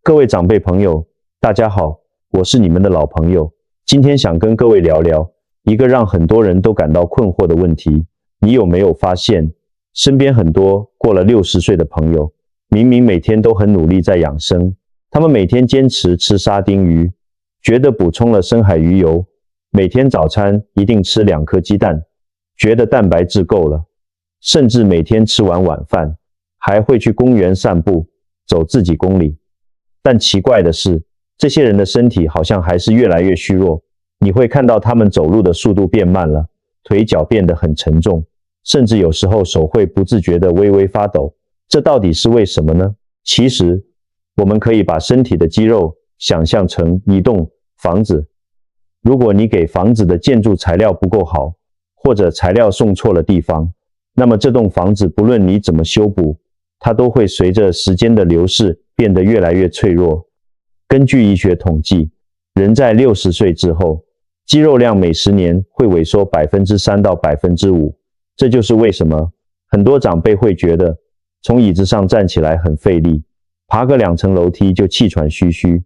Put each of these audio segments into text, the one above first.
各位长辈朋友，大家好，我是你们的老朋友。今天想跟各位聊聊一个让很多人都感到困惑的问题。你有没有发现，身边很多过了60岁的朋友，明明每天都很努力在养生，他们每天坚持吃沙丁鱼，觉得补充了深海鱼油，每天早餐一定吃2颗鸡蛋，觉得蛋白质够了，甚至每天吃完晚饭，还会去公园散步，走自己公里。但奇怪的是，这些人的身体好像还是越来越虚弱。你会看到他们走路的速度变慢了，腿脚变得很沉重，甚至有时候手会不自觉地微微发抖。这到底是为什么呢？其实，我们可以把身体的肌肉想象成一栋房子。如果你给房子的建筑材料不够好，或者材料送错了地方，那么这栋房子不论你怎么修补，它都会随着时间的流逝变得越来越脆弱。根据医学统计，人在60岁之后，肌肉量每10年会萎缩3%到5%。这就是为什么很多长辈会觉得从椅子上站起来很费力，爬个2层楼梯就气喘吁吁。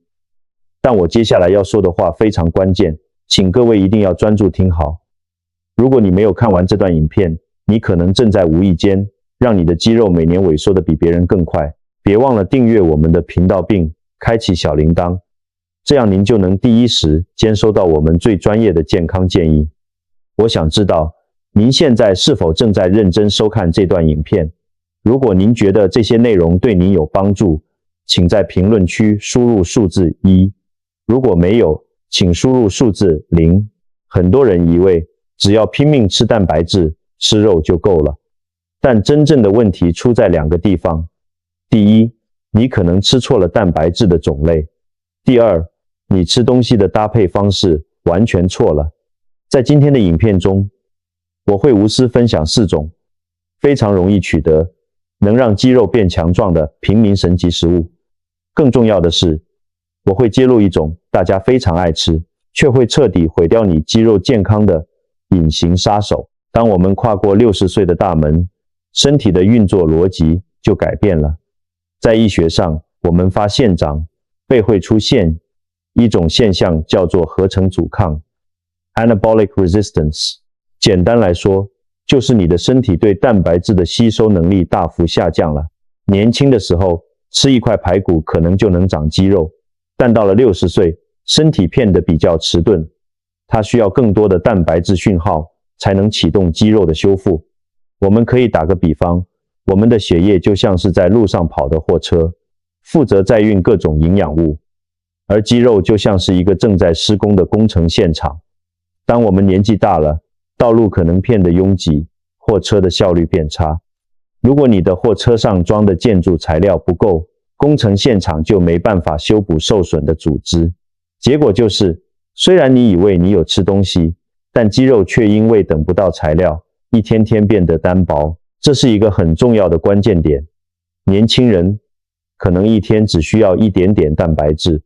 但我接下来要说的话非常关键，请各位一定要专注听好。如果你没有看完这段影片，你可能正在无意间让你的肌肉每年萎缩的比别人更快。别忘了订阅我们的频道并开启小铃铛，这样您就能第一时间收到我们最专业的健康建议。我想知道您现在是否正在认真收看这段影片。如果您觉得这些内容对您有帮助，请在评论区输入数字1，如果没有，请输入数字0。很多人以为只要拼命吃蛋白质、吃肉就够了，但真正的问题出在2个地方。第一，你可能吃错了蛋白质的种类。第二，你吃东西的搭配方式完全错了。在今天的影片中，我会无私分享4种非常容易取得，能让肌肉变强壮的平民神级食物。更重要的是，我会揭露一种大家非常爱吃，却会彻底毁掉你肌肉健康的隐形杀手。当我们跨过60岁的大门，身体的运作逻辑就改变了。在医学上，我们发现长辈会出现一种现象，叫做合成阻抗 （anabolic resistance）。简单来说，就是你的身体对蛋白质的吸收能力大幅下降了。年轻的时候，吃一块排骨可能就能长肌肉，但到了60岁，身体变得比较迟钝，它需要更多的蛋白质讯号才能启动肌肉的修复。我们可以打个比方，我们的血液就像是在路上跑的货车，负责载运各种营养物，而肌肉就像是一个正在施工的工程现场。当我们年纪大了，道路可能变得拥挤，货车的效率变差。如果你的货车上装的建筑材料不够，工程现场就没办法修补受损的组织。结果就是，虽然你以为你有吃东西，但肌肉却因为等不到材料，一天天变得单薄。这是一个很重要的关键点。年轻人可能一天只需要一点点蛋白质，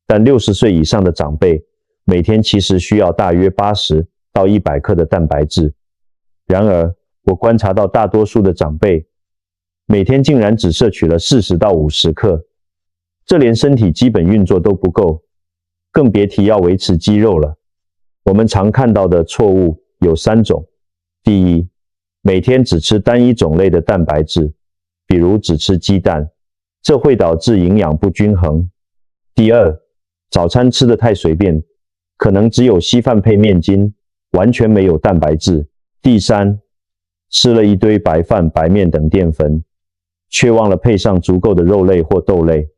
但60岁以上的长辈每天其实需要大约80到100克的蛋白质。然而，我观察到大多数的长辈每天竟然只摄取了40到50克，这连身体基本运作都不够，更别提要维持肌肉了。我们常看到的错误有3种。第一，每天只吃单一种类的蛋白质，比如只吃鸡蛋，这会导致营养不均衡。第二，早餐吃得太随便，可能只有稀饭配面筋，完全没有蛋白质。第三，吃了一堆白饭、白面等淀粉，却忘了配上足够的肉类或豆类。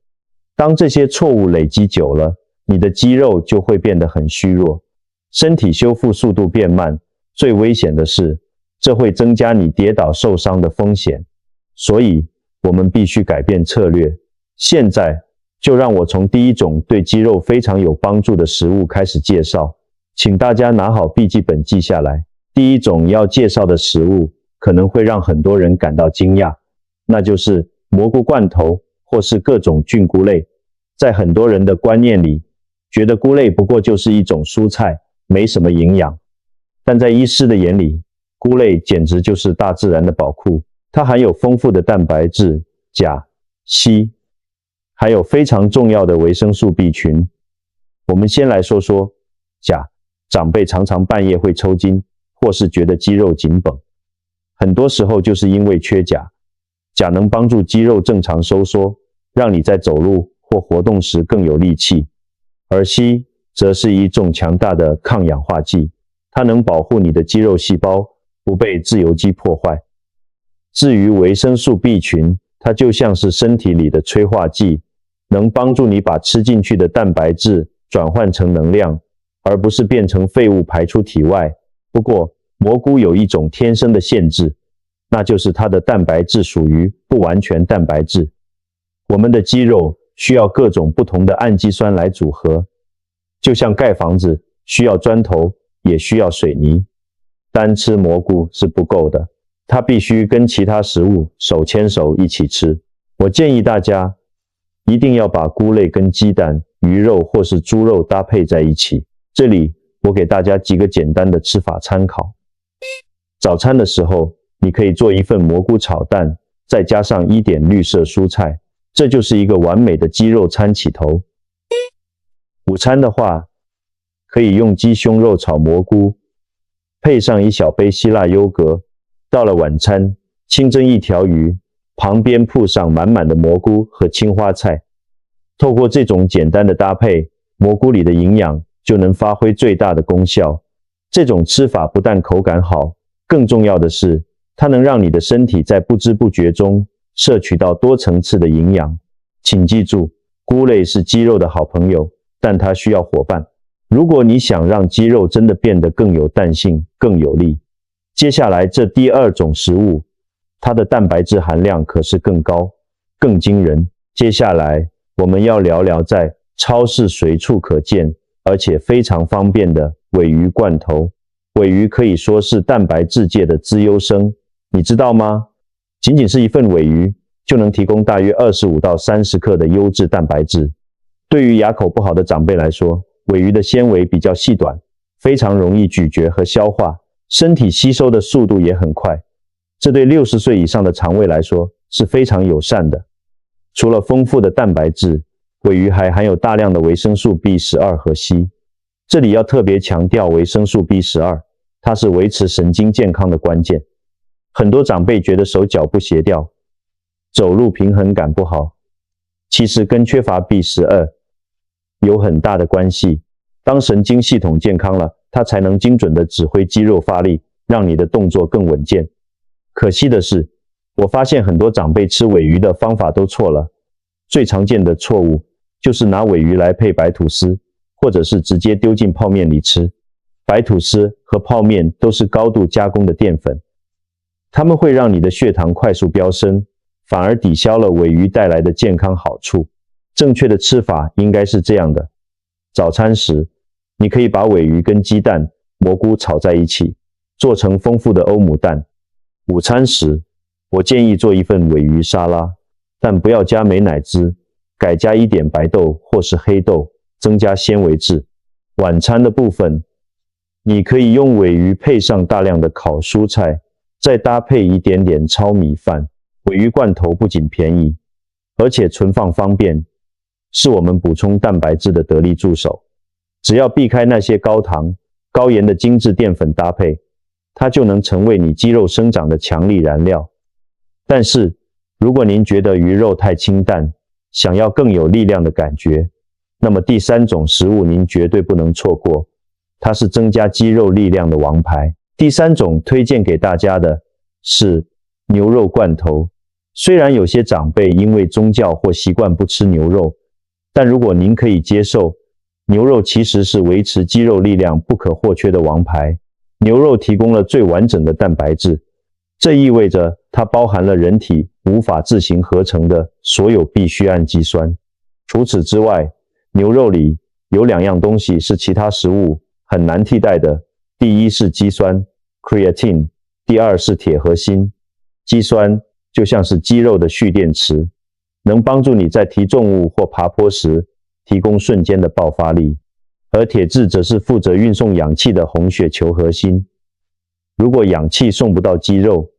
当这些错误累积久了，你的肌肉就会变得很虚弱，身体修复速度变慢，最危险的是，这会增加你跌倒受伤的风险。所以，我们必须改变策略。现在，就让我从第一种对肌肉非常有帮助的食物开始介绍，请大家拿好笔记本记下来。第一种要介绍的食物，可能会让很多人感到惊讶，那就是蘑菇罐头或是各种菌菇类。在很多人的观念里，觉得菇类不过就是一种蔬菜，没什么营养。但在医师的眼里，菇类简直就是大自然的宝库，它含有丰富的蛋白质、钾、硒、还有非常重要的维生素 B 群。我们先来说说钾。长辈常常半夜会抽筋，或是觉得肌肉紧绷，很多时候就是因为缺钾。钾能帮助肌肉正常收缩，让你在走路或活动时更有力气。而硒则是一种强大的抗氧化剂，它能保护你的肌肉细胞不被自由基破坏。至于维生素 B 群，它就像是身体里的催化剂，能帮助你把吃进去的蛋白质转换成能量，而不是变成废物排出体外。不过，蘑菇有一种天生的限制，那就是它的蛋白质属于不完全蛋白质。我们的肌肉需要各种不同的氨基酸来组合，就像盖房子需要砖头，也需要水泥。单吃蘑菇是不够的，它必须跟其他食物手牵手一起吃。我建议大家一定要把菇类跟鸡蛋、鱼肉或是猪肉搭配在一起。这里我给大家几个简单的吃法参考。早餐的时候，你可以做一份蘑菇炒蛋，再加上一点绿色蔬菜，这就是一个完美的鸡肉餐起头。午餐的话，可以用鸡胸肉炒蘑菇，配上一小杯希腊优格。到了晚餐，清蒸一条鱼，旁边铺上满满的蘑菇和青花菜。透过这种简单的搭配，蘑菇里的营养就能发挥最大的功效。这种吃法不但口感好，更重要的是，它能让你的身体在不知不觉中摄取到多层次的营养。请记住，菇类是肌肉的好朋友，但它需要伙伴。如果你想让肌肉真的变得更有弹性、更有力，接下来这第二种食物，它的蛋白质含量可是更高、更惊人。接下来我们要聊聊在超市随处可见而且非常方便的鲔鱼罐头。鲔鱼可以说是蛋白质界的资优生，你知道吗？仅仅是一份鲔鱼就能提供大约25到30克的优质蛋白质。对于牙口不好的长辈来说，鲔鱼的纤维比较细短，非常容易咀嚼和消化，身体吸收的速度也很快。这对60岁以上的肠胃来说是非常友善的。除了丰富的蛋白质，鲔鱼还含有大量的维生素 B12 和硒。这里要特别强调维生素 B12， 它是维持神经健康的关键。很多长辈觉得手脚不协调，走路平衡感不好，其实跟缺乏 B12 有很大的关系。当神经系统健康了，它才能精准地指挥肌肉发力，让你的动作更稳健。可惜的是，我发现很多长辈吃鲔鱼的方法都错了。最常见的错误就是拿鲔鱼来配白吐司，或者是直接丢进泡面里吃。白吐司和泡面都是高度加工的淀粉，它们会让你的血糖快速飙升，反而抵消了鲔鱼带来的健康好处。正确的吃法应该是这样的：早餐时，你可以把鲔鱼跟鸡蛋、蘑菇炒在一起，做成丰富的欧姆蛋。午餐时，我建议做一份鲔鱼沙拉，但不要加美乃滋，改加一点白豆或是黑豆，增加纤维质。晚餐的部分，你可以用鲔鱼配上大量的烤蔬菜，再搭配一点点糙米饭。鲔鱼罐头不仅便宜，而且存放方便，是我们补充蛋白质的得力助手。只要避开那些高糖、高盐的精致淀粉搭配，它就能成为你肌肉生长的强力燃料。但是，如果您觉得鱼肉太清淡，想要更有力量的感觉，那么第三种食物您绝对不能错过，它是增加肌肉力量的王牌。第三种推荐给大家的是牛肉罐头。虽然有些长辈因为宗教或习惯不吃牛肉，但如果您可以接受，牛肉其实是维持肌肉力量不可或缺的王牌。牛肉提供了最完整的蛋白质，这意味着它包含了人体无法自行合成的所有必需氨基酸。除此之外，牛肉里有2样东西是其他食物很难替代的，第一是肌酸 creatine， 第二是铁和锌。肌酸就像是肌肉的蓄电池，能帮助你在提重物或爬坡时提供瞬间的爆发力，而铁质则是负责运送氧气的红血球核心。如果氧气送不到肌肉，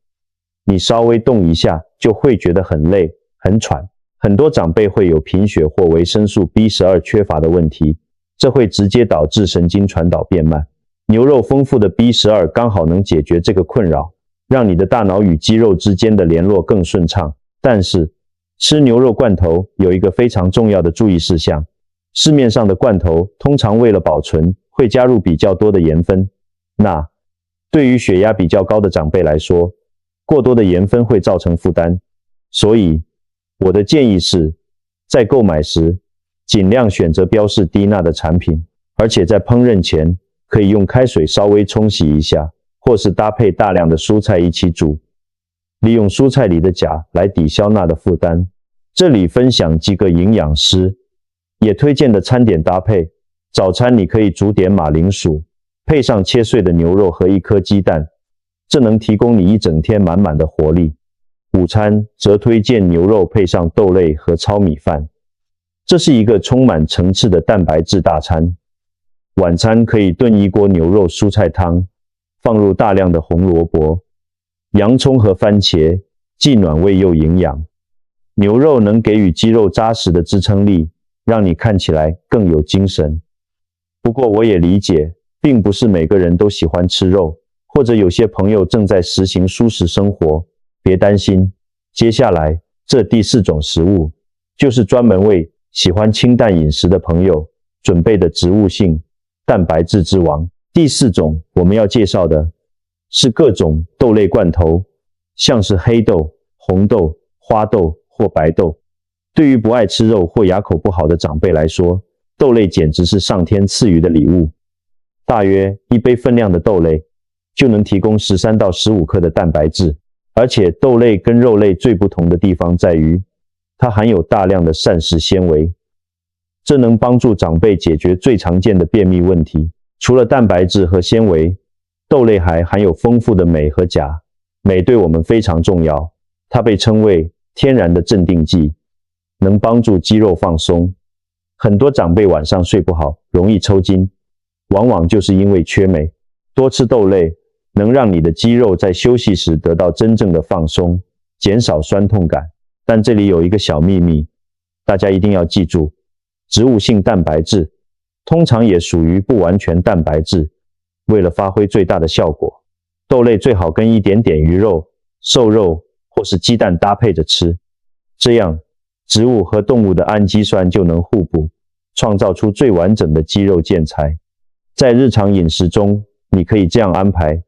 你稍微动一下就会觉得很累、很喘、很多长辈会有贫血或维生素 B12 缺乏的问题，这会直接导致神经传导变慢。牛肉丰富的 B12 刚好能解决这个困扰，让你的大脑与肌肉之间的联络更顺畅。但是，吃牛肉罐头有一个非常重要的注意事项，市面上的罐头通常为了保存，会加入比较多的盐分。那对于血压比较高的长辈来说，过多的盐分会造成负担。所以，我的建议是，在购买时，尽量选择标示低钠的产品，而且在烹饪前，可以用开水稍微冲洗一下，或是搭配大量的蔬菜一起煮，利用蔬菜里的钾来抵消钠的负担。这里分享几个营养师也推荐的餐点搭配。早餐你可以煮点马铃薯，配上切碎的牛肉和一颗鸡蛋，这能提供你一整天满满的活力。午餐则推荐牛肉配上豆类和糙米饭，这是一个充满层次的蛋白质大餐。晚餐可以炖一锅牛肉蔬菜汤，放入大量的红萝卜、洋葱和番茄，既暖胃又营养。牛肉能给予肌肉扎实的支撑力，让你看起来更有精神。不过我也理解，并不是每个人都喜欢吃肉，或者有些朋友正在实行蔬食生活。别担心，接下来这第4种食物，就是专门为喜欢清淡饮食的朋友准备的植物性蛋白质之王。第4种我们要介绍的是各种豆类罐头，像是黑豆、红豆、花豆或白豆。对于不爱吃肉或牙口不好的长辈来说，豆类简直是上天赐予的礼物。大约1杯分量的豆类就能提供13到15克的蛋白质，而且豆类跟肉类最不同的地方在于，它含有大量的膳食纤维，这能帮助长辈解决最常见的便秘问题。除了蛋白质和纤维，豆类还含有丰富的镁和钾。镁对我们非常重要，它被称为天然的镇定剂，能帮助肌肉放松。很多长辈晚上睡不好，容易抽筋，往往就是因为缺镁。多吃豆类能让你的肌肉在休息时得到真正的放松，减少酸痛感。但这里有一个小秘密，大家一定要记住，植物性蛋白质通常也属于不完全蛋白质。为了发挥最大的效果，豆类最好跟一点点鱼肉、瘦肉或是鸡蛋搭配着吃，这样植物和动物的氨基酸就能互补，创造出最完整的肌肉建材。在日常饮食中，你可以这样安排：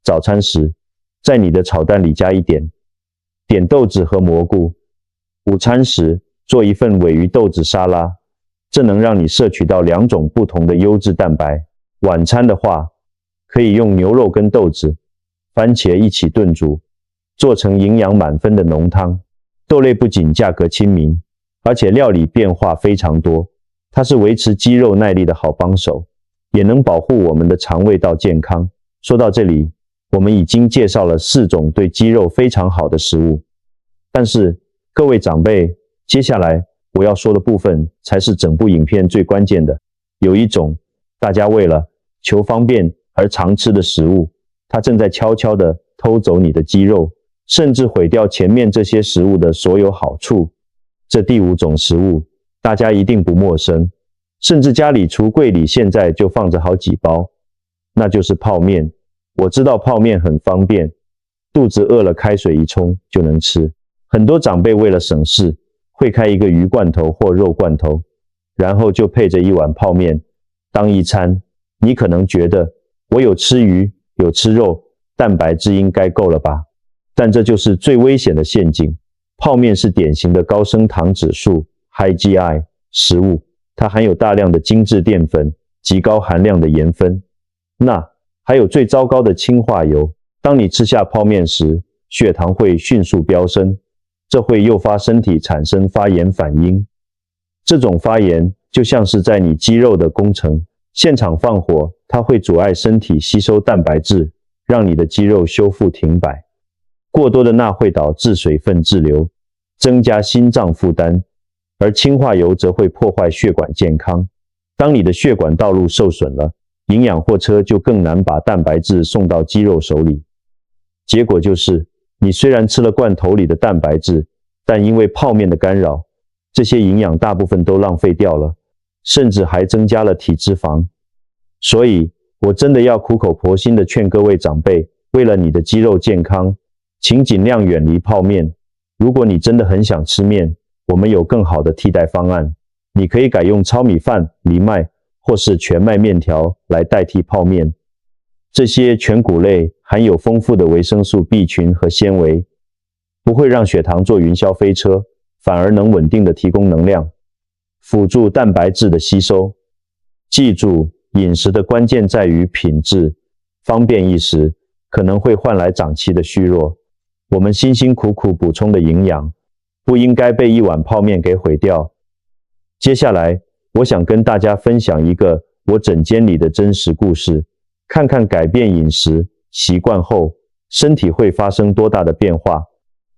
早餐时，在你的炒蛋里加一点豆子和蘑菇；午餐时，做一份鲔鱼豆子沙拉，这能让你摄取到2种不同的优质蛋白。晚餐的话，可以用牛肉跟豆子、番茄一起炖煮，做成营养满分的浓汤。豆类不仅价格亲民，而且料理变化非常多，它是维持肌肉耐力的好帮手，也能保护我们的肠胃道健康。说到这里，我们已经介绍了4种对肌肉非常好的食物，但是各位长辈，接下来我要说的部分才是整部影片最关键的。有一种大家为了求方便而常吃的食物，它正在悄悄地偷走你的肌肉，甚至毁掉前面这些食物的所有好处。这第5种食物，大家一定不陌生，甚至家里橱柜里现在就放着好几包，那就是泡面。我知道泡面很方便，肚子饿了开水一冲就能吃。很多长辈为了省事，会开一个鱼罐头或肉罐头，然后就配着一碗泡面当一餐。你可能觉得，我有吃鱼，有吃肉，蛋白质应该够了吧？但这就是最危险的陷阱。泡面是典型的高升糖指数 （High GI） 食物，它含有大量的精致淀粉、极高含量的盐分，那还有最糟糕的氢化油。当你吃下泡面时，血糖会迅速飙升，这会诱发身体产生发炎反应。这种发炎就像是在你肌肉的工程现场放火，它会阻碍身体吸收蛋白质，让你的肌肉修复停摆。过多的钠会导致水分滞留，增加心脏负担，而氢化油则会破坏血管健康。当你的血管道路受损了，营养货车就更难把蛋白质送到肌肉手里。结果就是，你虽然吃了罐头里的蛋白质，但因为泡面的干扰，这些营养大部分都浪费掉了，甚至还增加了体脂肪。所以，我真的要苦口婆心地劝各位长辈，为了你的肌肉健康，请尽量远离泡面。如果你真的很想吃面，我们有更好的替代方案，你可以改用糙米饭、藜麦或是全麦面条来代替泡面。这些全谷类含有丰富的维生素 B 群和纤维，不会让血糖坐云霄飞车，反而能稳定地提供能量，辅助蛋白质的吸收。记住，饮食的关键在于品质，方便一时，可能会换来长期的虚弱。我们辛辛苦苦补充的营养，不应该被一碗泡面给毁掉。接下来，我想跟大家分享一个我诊间里的真实故事，看看改变饮食习惯后，身体会发生多大的变化。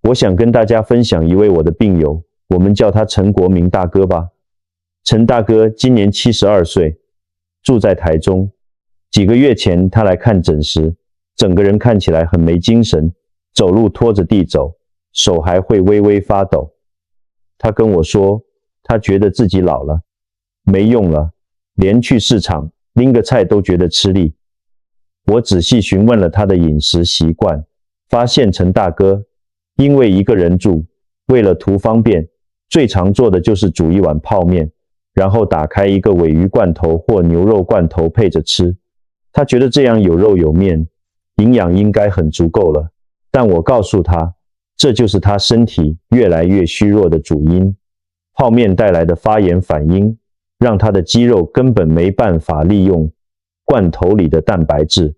我想跟大家分享一位我的病友，我们叫他陈国明大哥吧。陈大哥今年72岁，住在台中。几个月前他来看诊时，整个人看起来很没精神，走路拖着地走，手还会微微发抖。他跟我说，他觉得自己老了，没用了，连去市场拎个菜都觉得吃力。我仔细询问了他的饮食习惯，发现陈大哥因为一个人住，为了图方便，最常做的就是煮一碗泡面，然后打开一个鲔鱼罐头或牛肉罐头配着吃。他觉得这样有肉有面，营养应该很足够了。但我告诉他，这就是他身体越来越虚弱的主因。泡面带来的发炎反应，让他的肌肉根本没办法利用罐头里的蛋白质。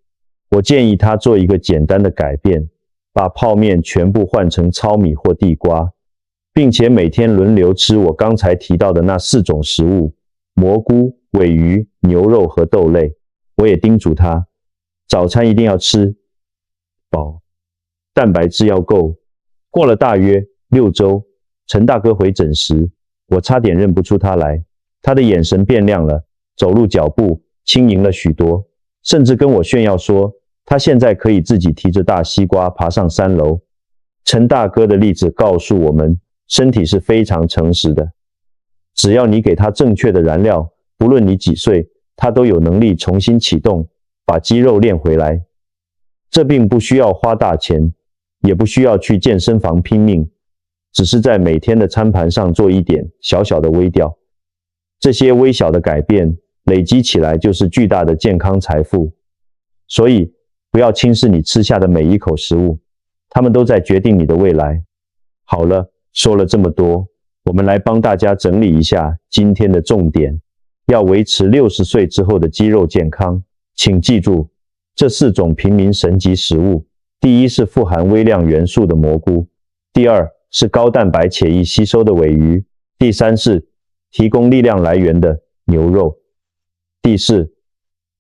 我建议他做一个简单的改变，把泡面全部换成糙米或地瓜，并且每天轮流吃我刚才提到的那4种食物：蘑菇、鲔鱼、牛肉和豆类。我也叮嘱他，早餐一定要吃饱，蛋白质要够。过了大约6周，陈大哥回诊时，我差点认不出他来。他的眼神变亮了，走路脚步轻盈了许多，甚至跟我炫耀说，他现在可以自己提着大西瓜爬上3楼。陈大哥的例子告诉我们，身体是非常诚实的，只要你给他正确的燃料，不论你几岁，他都有能力重新启动，把肌肉练回来。这并不需要花大钱，也不需要去健身房拼命，只是在每天的餐盘上做一点小小的微调。这些微小的改变累积起来就是巨大的健康财富。所以不要轻视你吃下的每一口食物，它们都在决定你的未来。好了，说了这么多，我们来帮大家整理一下今天的重点。要维持60岁之后的肌肉健康，请记住这4种平民神级食物。第一是富含微量元素的蘑菇，第二是高蛋白且易吸收的鲔鱼，第三是提供力量来源的牛肉，第四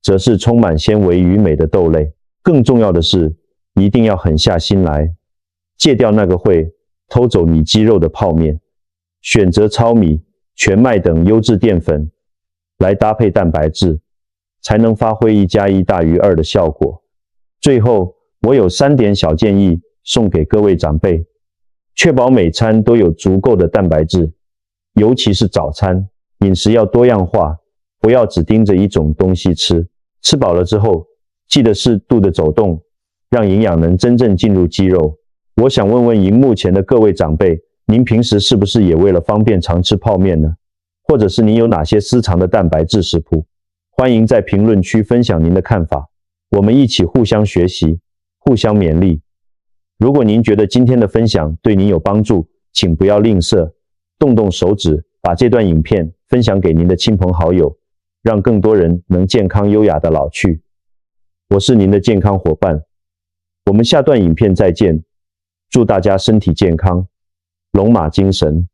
则是充满纤维与镁的豆类。更重要的是，一定要狠下心来，戒掉那个会偷走你肌肉的泡面，选择糙米、全麦等优质淀粉来搭配蛋白质，才能发挥1+1大于2的效果。最后，我有3点小建议送给各位长辈，确保每餐都有足够的蛋白质，尤其是早餐，饮食要多样化，不要只盯着一种东西吃。吃饱了之后，记得适度的走动，让营养能真正进入肌肉。我想问问荧幕前的各位长辈，您平时是不是也为了方便常吃泡面呢？或者是您有哪些私藏的蛋白质食谱？欢迎在评论区分享您的看法，我们一起互相学习，互相勉励。如果您觉得今天的分享对您有帮助，请不要吝啬，动动手指，把这段影片分享给您的亲朋好友，让更多人能健康优雅的老去。我是您的健康伙伴，我们下段影片再见，祝大家身体健康，龙马精神。